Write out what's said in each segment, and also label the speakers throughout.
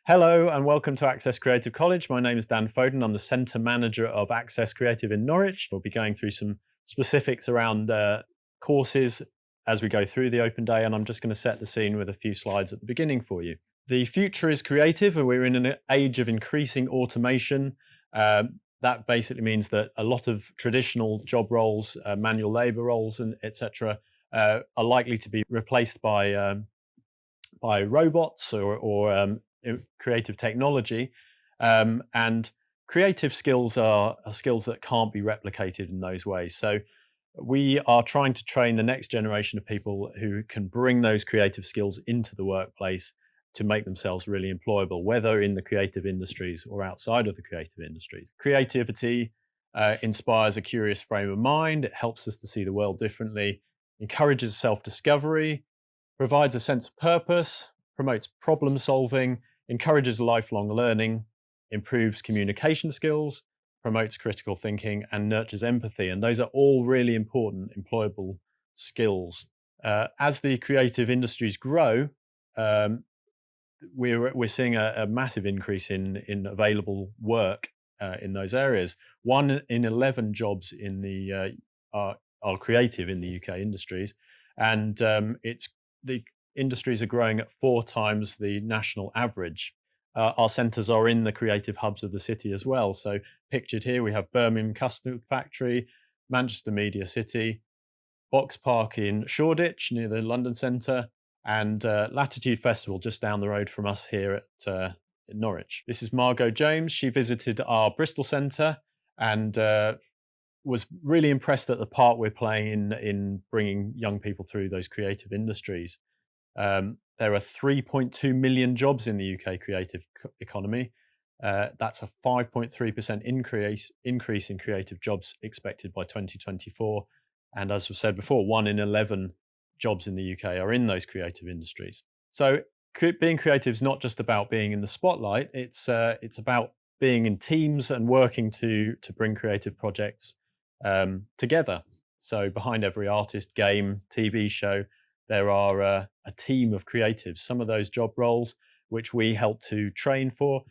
Speaker 1: Hello and welcome to Access Creative College. My name is Dan Foden. I'm the Centre Manager of Access Creative in Norwich. We'll be going through some specifics around courses as we go through the open day, and I'm just going to set the scene with a few slides at the beginning for you. The future is creative, and we're in an age of increasing automation. That basically means that a lot of traditional job roles, manual labour roles, and etc., are likely to be replaced by robots or creative technology. And creative skills are skills that can't be replicated in those ways. So we are trying to train the next generation of people who can bring those creative skills into the workplace to make themselves really employable, whether in the creative industries or outside of the creative industries. Creativity inspires a curious frame of mind. It helps us to see the world differently, encourages self-discovery, provides a sense of purpose, promotes problem solving, encourages lifelong learning, improves communication skills, promotes critical thinking, and nurtures empathy. And those are all really important employable skills. As the creative industries grow, we're seeing a massive increase in available work in those areas. 1 in 11 jobs in the are creative in the UK industries, and it's the industries are growing at 4 times the national average. Our centres are in the creative hubs of the city as well. So pictured here, we have Birmingham Custard Factory, Manchester Media City, Box Park in Shoreditch near the London Centre, and Latitude Festival just down the road from us here at in Norwich. This is Margot James. She visited our Bristol Centre and was really impressed at the part we're playing in bringing young people through those creative industries. There are 3.2 million jobs in the UK creative economy. That's a 5.3% increase in creative jobs expected by 2024. And as we said before, 1 in 11 jobs in the UK are in those creative industries. So being creative is not just about being in the spotlight. It's about being in teams and working to bring creative projects together. So behind every artist, game, TV show, there are a team of creatives. Some of those job roles which we help to train for,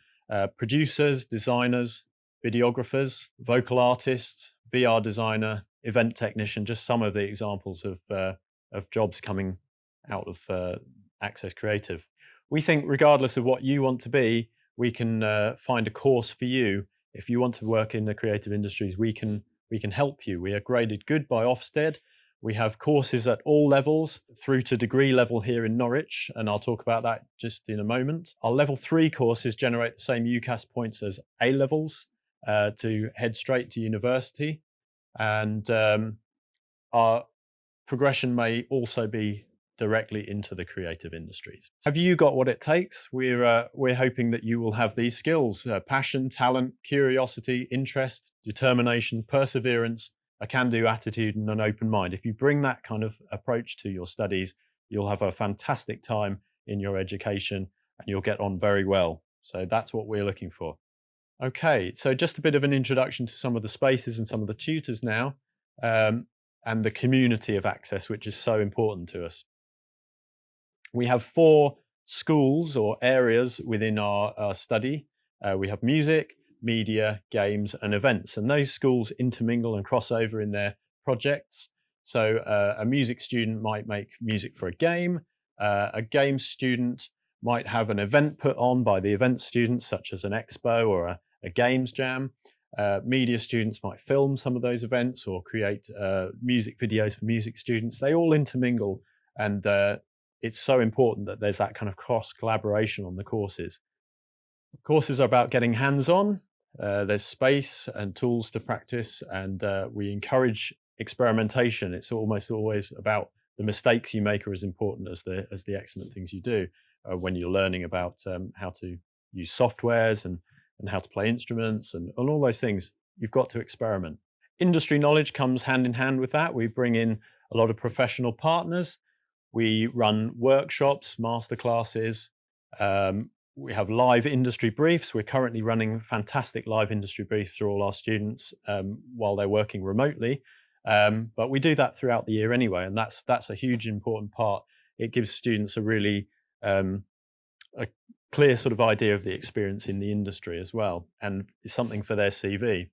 Speaker 1: producers, designers, videographers, vocal artists, VR designer, event technician, just some of the examples of jobs coming out of Access Creative. We think regardless of what you want to be, we can find a course for you. If you want to work in the creative industries, we can help you. We are graded good by Ofsted. We have courses at all levels through to degree level here in Norwich, and I'll talk about that just in a moment. Our level 3 courses generate the same UCAS points as A levels to head straight to university, and our progression may also be directly into the creative industries. Have you got what it takes? We're hoping that you will have these skills: passion, talent, curiosity, interest, determination, perseverance, a can-do attitude, and an open mind. If you bring that kind of approach to your studies, you'll have a fantastic time in your education and you'll get on very well. So that's what we're looking for. Okay, so just a bit of an introduction to some of the spaces and some of the tutors now, and the community of Access, which is so important to us. We have 4 schools or areas within our study. We have music, media, games, and events. And those schools intermingle and cross over in their projects. So a music student might make music for a game. A game student might have an event put on by the event students, such as an expo or a games jam. Media students might film some of those events or create music videos for music students. They all intermingle, and it's so important that there's that kind of cross collaboration on the courses. Courses are about getting hands-on. There's space and tools to practice, and we encourage experimentation. It's almost always about the mistakes you make are as important as the excellent things you do when you're learning about how to use softwares and how to play instruments and all those things. You've got to experiment. Industry knowledge comes hand in hand with that. We bring in a lot of professional partners. We run workshops, masterclasses. We have live industry briefs. We're currently running fantastic live industry briefs for all our students while they're working remotely. But we do that throughout the year anyway, and that's a huge important part. It gives students a really clear sort of idea of the experience in the industry as well, and it's something for their CV.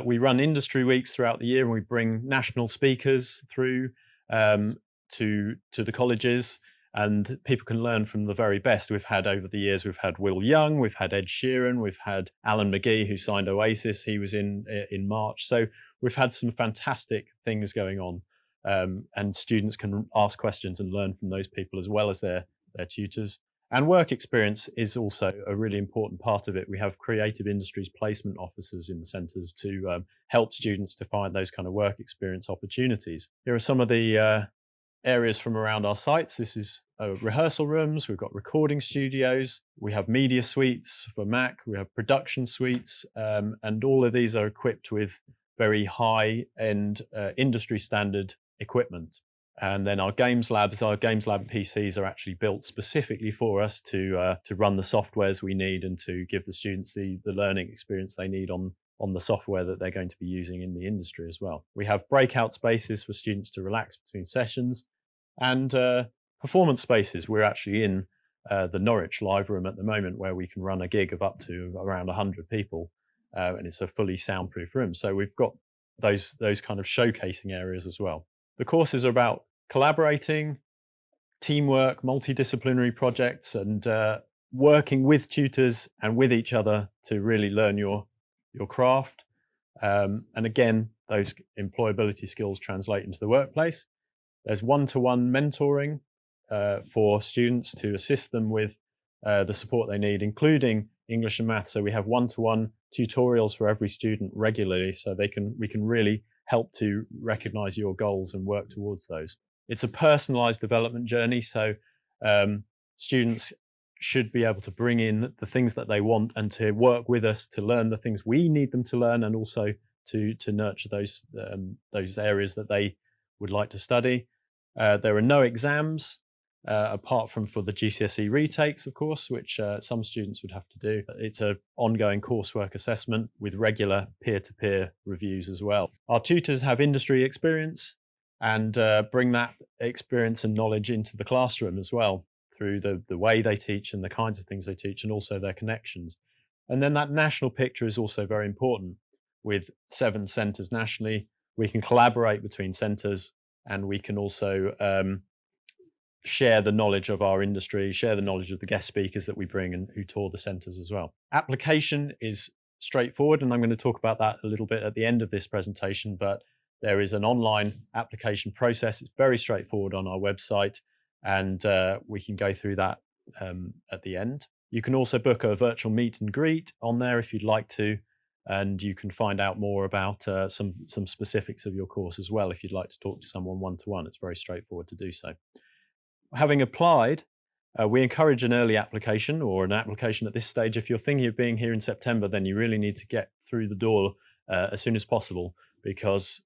Speaker 1: We run industry weeks throughout the year, and we bring national speakers through um, to the colleges, and people can learn from the very best. We've had over the years, we've had Will Young, we've had Ed Sheeran, we've had Alan McGee, who signed Oasis. He was in March, so we've had some fantastic things going on, and students can ask questions and learn from those people as well as their tutors. And work experience is also a really important part of it. We have creative industries placement officers in the centres to help students to find those kind of work experience opportunities. Here are some of the areas from around our sites. This is rehearsal rooms, we've got recording studios, we have media suites for Mac, we have production suites, and all of these are equipped with very high-end industry standard equipment. And then our games lab PCs are actually built specifically for us to run the softwares we need and to give the students the learning experience they need on the software that they're going to be using in the industry as well. We have breakout spaces for students to relax between sessions, and performance spaces. We're actually in the Norwich live room at the moment, where we can run a gig of up to around 100 people, and it's a fully soundproof room. So we've got those kind of showcasing areas as well. The courses are about collaborating, teamwork, multidisciplinary projects, and working with tutors and with each other to really learn your craft. And again, those employability skills translate into the workplace. There's one-to-one mentoring for students to assist them with the support they need, including English and maths. So we have one-to-one tutorials for every student regularly, so we can really help to recognize your goals and work towards those. It's a personalized development journey, so students should be able to bring in the things that they want and to work with us to learn the things we need them to learn, and also to nurture those areas that they would like to study. There are no exams apart from for the GCSE retakes, of course, which some students would have to do. It's an ongoing coursework assessment with regular peer-to-peer reviews as well. Our tutors have industry experience and bring that experience and knowledge into the classroom as well, through the way they teach and the kinds of things they teach, and also their connections. And then that national picture is also very important. With 7 centres nationally, we can collaborate between centres, and we can also share the knowledge of our industry, share the knowledge of the guest speakers that we bring and who tour the centres as well. Application is straightforward, and I'm going to talk about that a little bit at the end of this presentation, but there is an online application process. It's very straightforward on our website, and we can go through that at the end. You can also book a virtual meet and greet on there if you'd like to, and you can find out more about some specifics of your course as well if you'd like to talk to someone one-to-one. It's very straightforward to do so. Having applied, we encourage an early application, or an application at this stage. If you're thinking of being here in September, then you really need to get through the door as soon as possible, because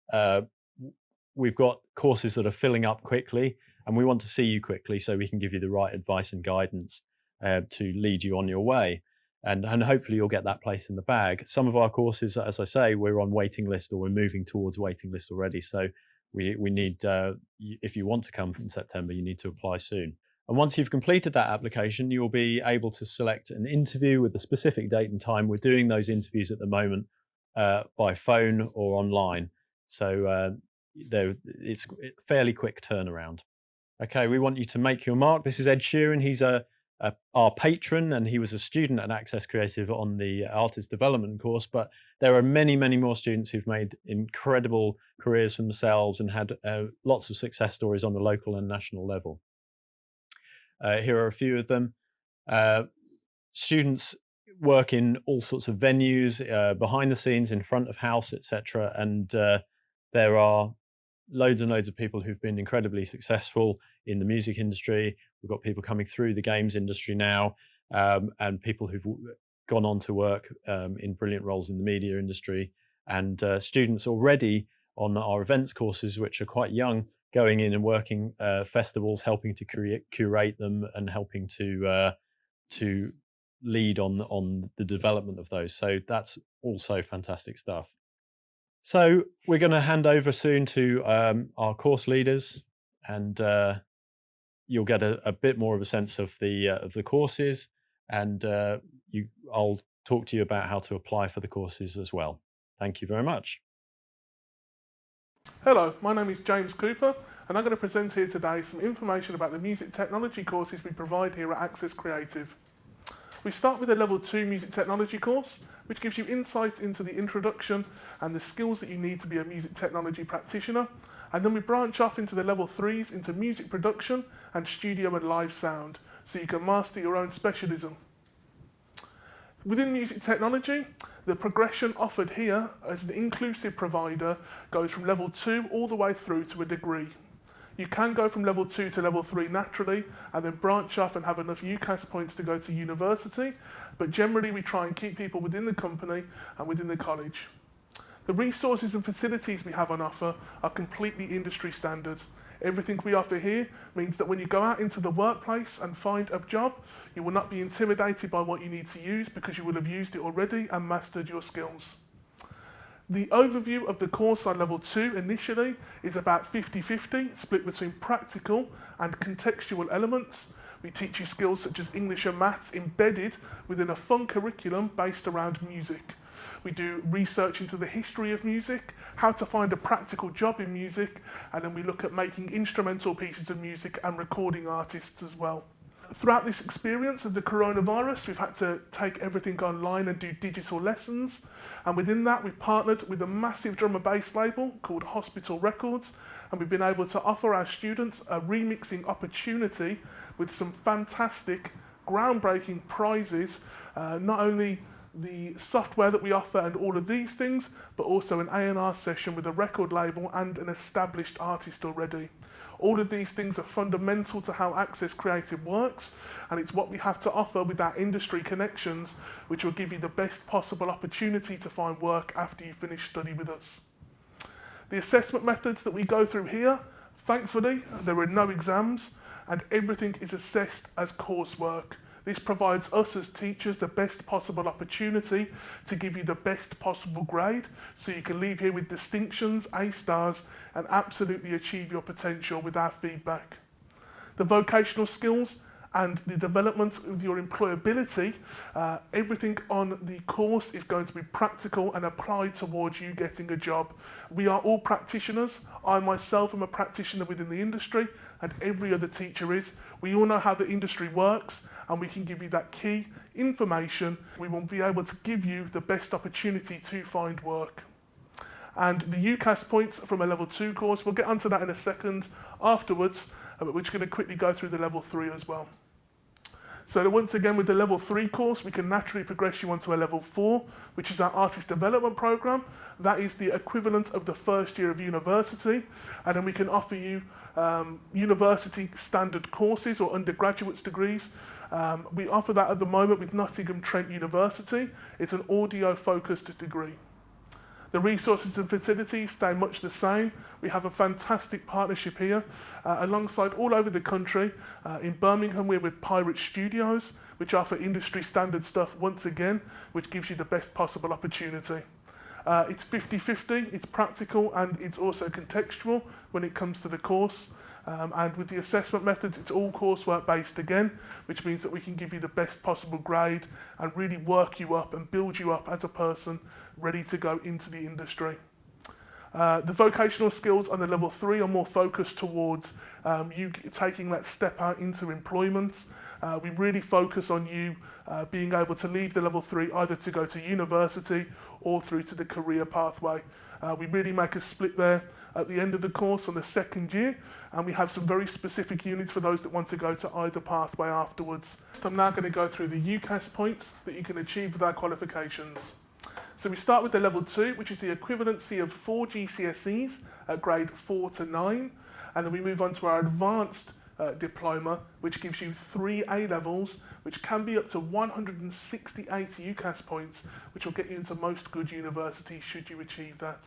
Speaker 1: we've got courses that are filling up quickly, and we want to see you quickly so we can give you the right advice and guidance to lead you on your way. And hopefully you'll get that place in the bag. Some of our courses, as I say, we're on waiting list, or we're moving towards waiting list already. So we need, if you want to come in September, you need to apply soon. And once you've completed that application, you'll be able to select an interview with a specific date and time. We're doing those interviews at the moment by phone or online. So it's a fairly quick turnaround. Okay, we want you to make your mark. This is Ed Sheeran. He's our patron, and he was a student at Access Creative on the artist development course, but there are many more students who've made incredible careers for themselves and had lots of success stories on the local and national level. Here are a few of them. Students work in all sorts of venues, behind the scenes, in front of house, etc. And there are loads and loads of people who've been incredibly successful in the music industry. We've got people coming through the games industry now, and people who've gone on to work in brilliant roles in the media industry, and students already on our events courses, which are quite young, going in and working festivals, helping to curate them, and helping to lead on the development of those. So that's also fantastic stuff. So we're going to hand over soon to our course leaders, and you'll get a bit more of a sense of the courses. and I'll talk to you about how to apply for the courses as well. Thank you very much.
Speaker 2: Hello, my name is James Cooper, and I'm going to present here today some information about the music technology courses we provide here at Access Creative. We start with a Level 2 music technology course, which gives you insight into the introduction and the skills that you need to be a music technology practitioner, and then we branch off into the Level 3s into music production and studio and live sound, so you can master your own specialism. Within music technology, the progression offered here as an inclusive provider goes from level 2 all the way through to a degree. You can go from level 2 to level 3 naturally and then branch off and have enough UCAS points to go to university, but generally we try and keep people within the company and within the college. The resources and facilities we have on offer are completely industry standard. Everything we offer here means that when you go out into the workplace and find a job, you will not be intimidated by what you need to use because you will have used it already and mastered your skills. The overview of the course on level 2 initially is about 50-50, split between practical and contextual elements. We teach you skills such as English and maths embedded within a fun curriculum based around music. We do research into the history of music, how to find a practical job in music, and then we look at making instrumental pieces of music and recording artists as well. Throughout this experience of the coronavirus, we've had to take everything online and do digital lessons. And within that, we've partnered with a massive drum and bass label called Hospital Records. And we've been able to offer our students a remixing opportunity with some fantastic, groundbreaking prizes, not only the software that we offer and all of these things, but also an A&R session with a record label and an established artist already. All of these things are fundamental to how Access Creative works, and it's what we have to offer with our industry connections, which will give you the best possible opportunity to find work after you finish study with us. The assessment methods that we go through here, thankfully, there are no exams, and everything is assessed as coursework. This provides us as teachers the best possible opportunity to give you the best possible grade, so you can leave here with distinctions, A stars, and absolutely achieve your potential with our feedback. The vocational skills and the development of your employability, everything on the course is going to be practical and applied towards you getting a job. We are all practitioners. I myself am a practitioner within the industry, and every other teacher is. We all know how the industry works, and we can give you that key information. We will be able to give you the best opportunity to find work. And the UCAS points from a level 2 course, we'll get onto that in a second afterwards, but we're just going to quickly go through the level 3 as well. So once again, with the level 3 course, we can naturally progress you onto a level 4, which is our artist development program. That is the equivalent of the first year of university. And then we can offer you university standard courses or undergraduate's degrees. We offer that at the moment with Nottingham Trent University. It's an audio focused degree. The resources and facilities stay much the same. We have a fantastic partnership here alongside all over the country. In Birmingham, we're with Pirate Studios, which offer industry standard stuff once again, which gives you the best possible opportunity. It's 50-50, it's practical and it's also contextual when it comes to the course. And with the assessment methods, it's all coursework based again, which means that we can give you the best possible grade and really work you up and build you up as a person ready to go into the industry. The vocational skills on the level 3 are more focused towards you taking that step out into employment. We really focus on you being able to leave the level 3 either to go to university or through to the career pathway. We really make a split there at the end of the course on the second year, and we have some very specific units for those that want to go to either pathway afterwards. So I'm now going to go through the UCAS points that you can achieve with our qualifications. So we start with the level 2, which is the equivalency of 4 GCSEs at grade 4 to 9, and then we move on to our advanced diploma, which gives you 3 A-levels, which can be up to 168 UCAS points, which will get you into most good universities should you achieve that.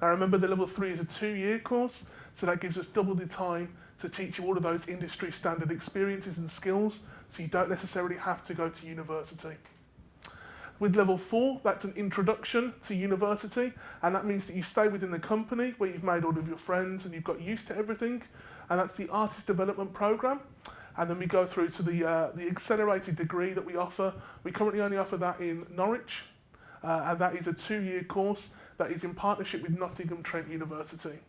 Speaker 2: Now remember, the level 3 is a 2-year course, so that gives us double the time to teach you all of those industry standard experiences and skills, so you don't necessarily have to go to university. With level 4, that's an introduction to university, and that means that you stay within the company where you've made all of your friends and you've got used to everything, and that's the artist development program. And then we go through to the accelerated degree that we offer. We currently only offer that in Norwich, and that is a 2-year course that is in partnership with Nottingham Trent University.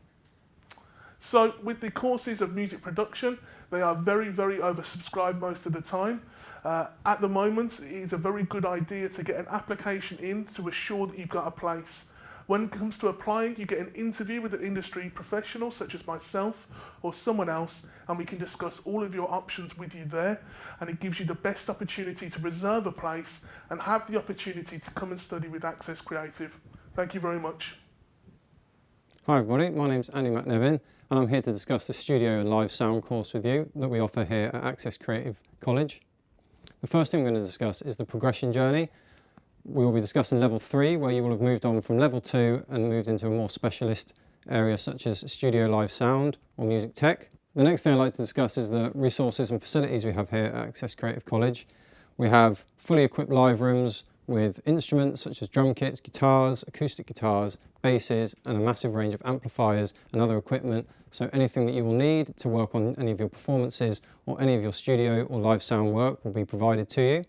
Speaker 2: So with the courses of music production, they are very, very oversubscribed most of the time. At the moment, it is a very good idea to get an application in to assure that you've got a place. When it comes to applying, you get an interview with an industry professional, such as myself or someone else, and we can discuss all of your options with you there. And it gives you the best opportunity to reserve a place and have the opportunity to come and study with Access Creative. Thank you very much.
Speaker 3: Hi everybody, my name's Andy McNevin and I'm here to discuss the studio and live sound course with you that we offer here at Access Creative College. The first thing we're going to discuss is the progression journey. We will be discussing level 3, where you will have moved on from level 2 and moved into a more specialist area such as studio live sound or music tech. The next thing I'd like to discuss is the resources and facilities we have here at Access Creative College. We have fully equipped live rooms with instruments such as drum kits, guitars, acoustic guitars, basses and a massive range of amplifiers and other equipment, so anything that you will need to work on any of your performances or any of your studio or live sound work will be provided to you.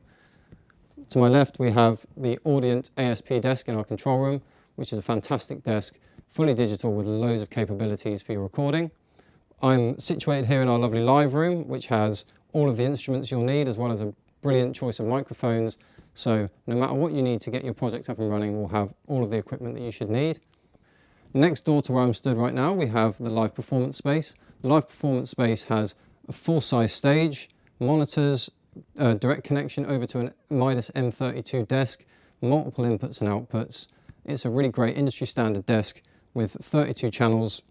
Speaker 3: To my left we have the Audient ASP desk in our control room, which is a fantastic desk, fully digital with loads of capabilities for your recording. I'm situated here in our lovely live room, which has all of the instruments you'll need as well as a brilliant choice of microphones. So no matter what you need to get your project up and running, we'll have all of the equipment that you should need. Next door to where I'm stood right now, we have the live performance space. The live performance space has a full-size stage, monitors, direct connection over to an Midas M32 desk, multiple inputs and outputs. It's a really great industry standard desk with 32 channels,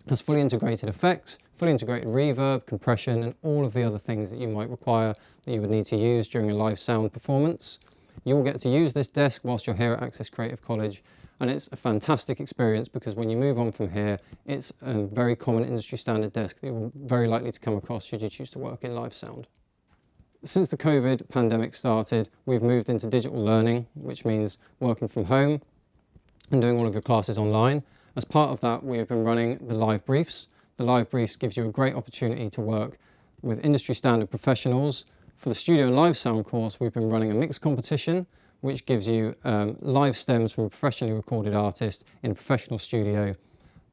Speaker 3: has fully integrated effects, fully integrated reverb, compression and all of the other things that you might require that you would need to use during a live sound performance. You will get to use this desk whilst you're here at Access Creative College, and it's a fantastic experience because when you move on from here, it's a very common industry standard desk that you're very likely to come across should you choose to work in live sound. Since the COVID pandemic started, we've moved into digital learning, which means working from home and doing all of your classes online. As part of that, we have been running the live briefs. The live briefs gives you a great opportunity to work with industry standard professionals. For the studio and live sound course, we've been running a mixed competition, which gives you live stems from a professionally recorded artist in a professional studio,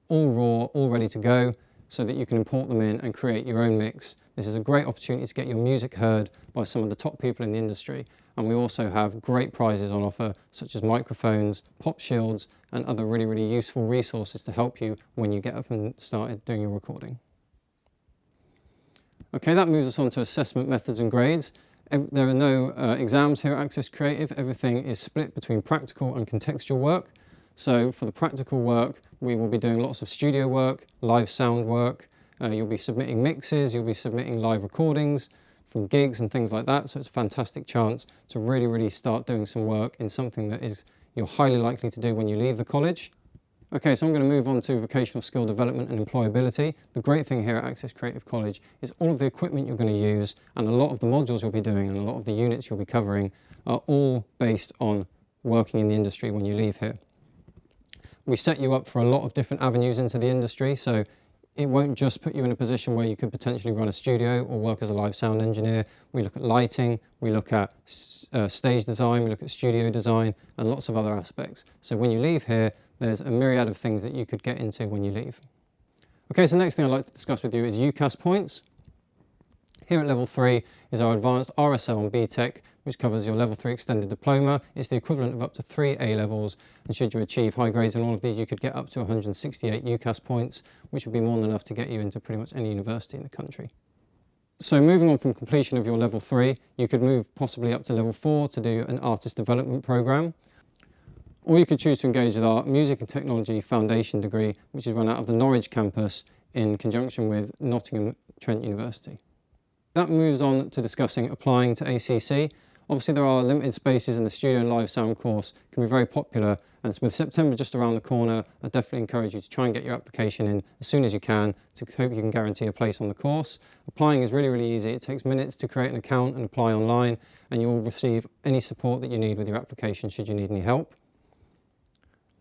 Speaker 3: all raw, all ready to go, so that you can import them in and create your own mix. This is a great opportunity to get your music heard by some of the top people in the industry. And we also have great prizes on offer, such as microphones, pop shields, and other really, really useful resources to help you when you get up and started doing your recording. Okay, that moves us on to assessment methods and grades. There are no exams here at Access Creative. Everything is split between practical and contextual work. So for the practical work, we will be doing lots of studio work, live sound work. You'll be submitting mixes, you'll be submitting live recordings from gigs and things like that. So it's a fantastic chance to really, really start doing some work in something that is you're highly likely to do when you leave the college. Okay, so I'm going to move on to vocational skill development and employability. The great thing here at Access Creative College is all of the equipment you're going to use and a lot of the modules you'll be doing and a lot of the units you'll be covering are all based on working in the industry when you leave here. We set you up for a lot of different avenues into the industry, so it won't just put you in a position where you could potentially run a studio or work as a live sound engineer. We look at lighting, we look at stage design, we look at studio design and lots of other aspects. So when you leave here, there's a myriad of things that you could get into when you leave. Okay, so the next thing I'd like to discuss with you is UCAS points. Here at level 3 is our advanced RSL and BTEC, which covers your level 3 extended diploma. It's the equivalent of up to 3 A-levels, and should you achieve high grades in all of these, you could get up to 168 UCAS points, which would be more than enough to get you into pretty much any university in the country. So moving on from completion of your level 3, you could move possibly up to level 4 to do an artist development program. Or you could choose to engage with our Music and Technology Foundation degree, which is run out of the Norwich campus in conjunction with Nottingham Trent University. That moves on to discussing applying to ACC. Obviously there are limited spaces in the studio and live sound course, can be very popular, and with September just around the corner, I definitely encourage you to try and get your application in as soon as you can to hope you can guarantee a place on the course. Applying is really, really easy. It takes minutes to create an account and apply online, and you'll receive any support that you need with your application should you need any help.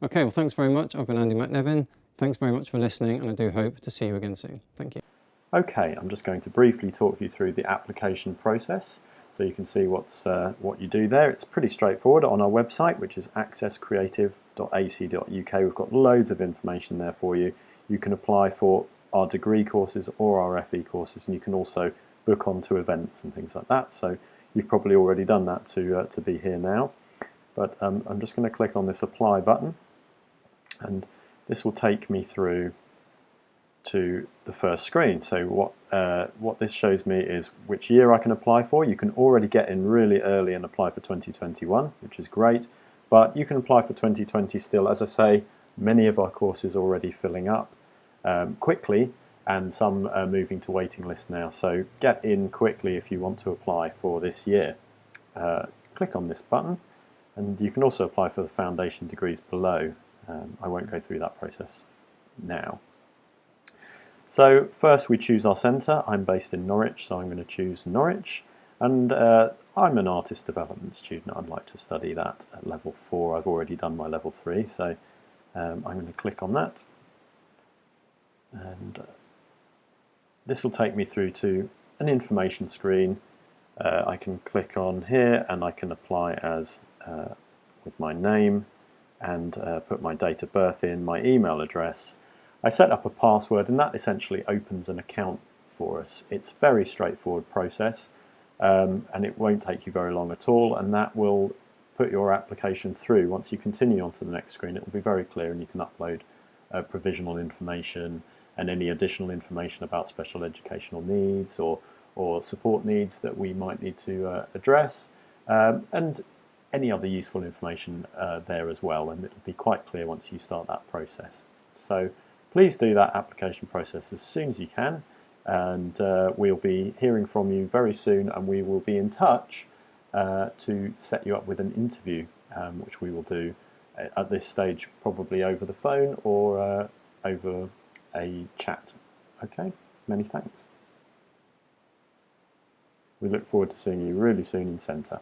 Speaker 3: Okay, well thanks very much. I've been Andy McNevin. Thanks very much for listening, and I do hope to see you again soon. Thank you.
Speaker 1: Okay, I'm just going to briefly talk you through the application process so you can see what you do there. It's pretty straightforward. On our website, which is accesscreative.ac.uk, we've got loads of information there for you. You can apply for our degree courses or our FE courses, and you can also book onto events and things like that. So you've probably already done that to be here now. But I'm just going to click on this apply button, and this will take me through to the first screen. So what this shows me is which year I can apply for. You can already get in really early and apply for 2021, which is great, but you can apply for 2020 still. As I say, many of our courses are already filling up quickly, and some are moving to waiting list now. So get in quickly if you want to apply for this year. Click on this button, and you can also apply for the foundation degrees below. I won't go through that process now. So first we choose our centre. I'm based in Norwich, so I'm going to choose Norwich, and I'm an artist development student. I'd like to study that at level 4. I've already done my level 3, so I'm going to click on that, and this will take me through to an information screen. I can click on here and I can apply as with my name and put my date of birth in, my email address. I set up a password, and that essentially opens an account for us. It's a very straightforward process, and it won't take you very long at all, and that will put your application through. Once you continue on to the next screen, it will be very clear, and you can upload provisional information and any additional information about special educational needs or support needs that we might need to address, and any other useful information there as well, and it'll be quite clear once you start that process. So please do that application process as soon as you can, and we'll be hearing from you very soon, and we will be in touch to set you up with an interview, which we will do at this stage probably over the phone or over a chat. Okay, many thanks. We look forward to seeing you really soon in centre.